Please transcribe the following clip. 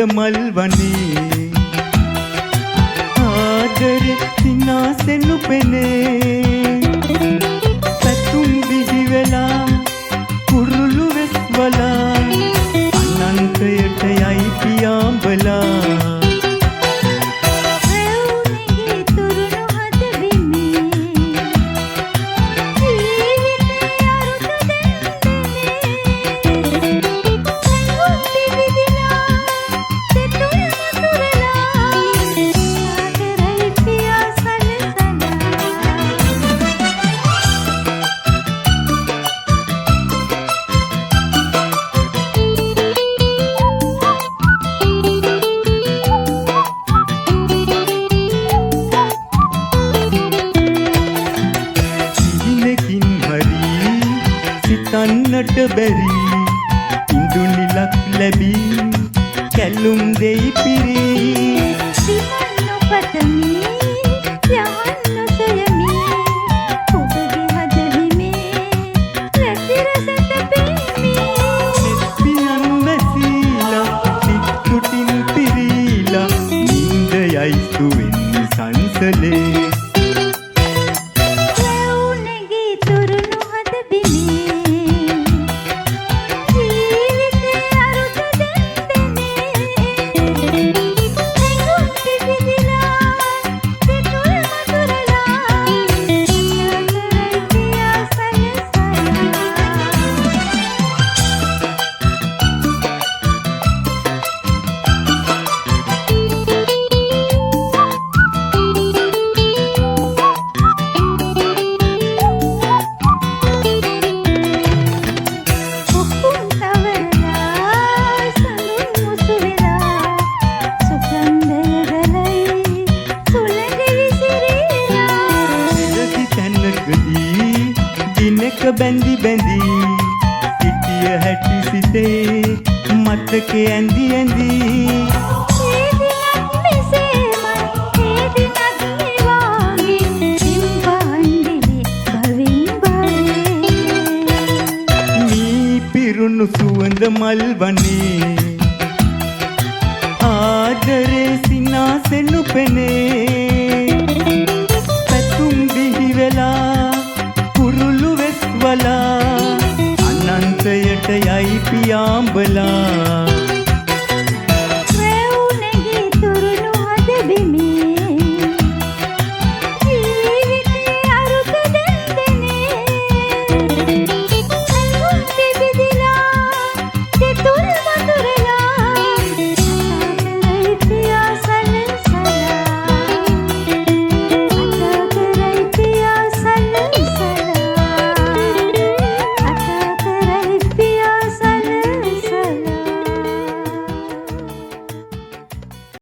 මල් වනේ ආදරේ සිනාසෙනු පෙනේ පැතුම් බිහි වෙලා කුරුළු වෙස් වලා අනන්තයට යයි පියාඹලා සිතන්නට බැරි ඉඳුනිලක් ලැබී කැලුම් දෙයි පිරී සිතන්න පතමි යහන්න සොයමි ඔබගේ හදහිමේ රැතිරසට පෙමි පියන් වැසීලා සිත්තුටින් පිරීලා නින්ද යයි සුවෙන් සංසලේ බැඳි බැඳි සිටිය හැටි සිතේ මතකේ ඇඳි ඇඳි ඒ දිනක් මෙසේමයි ඒ දිනක් නිවාගේ සිම්බන්දිලි භවින් භවේ මී පිරුණු සුවඳ මල් වනේ ආදරේ සිනාසෙනු පෙනේ පැතුම් බිහි වෙලා අනන්තයට යයි පියාඹලා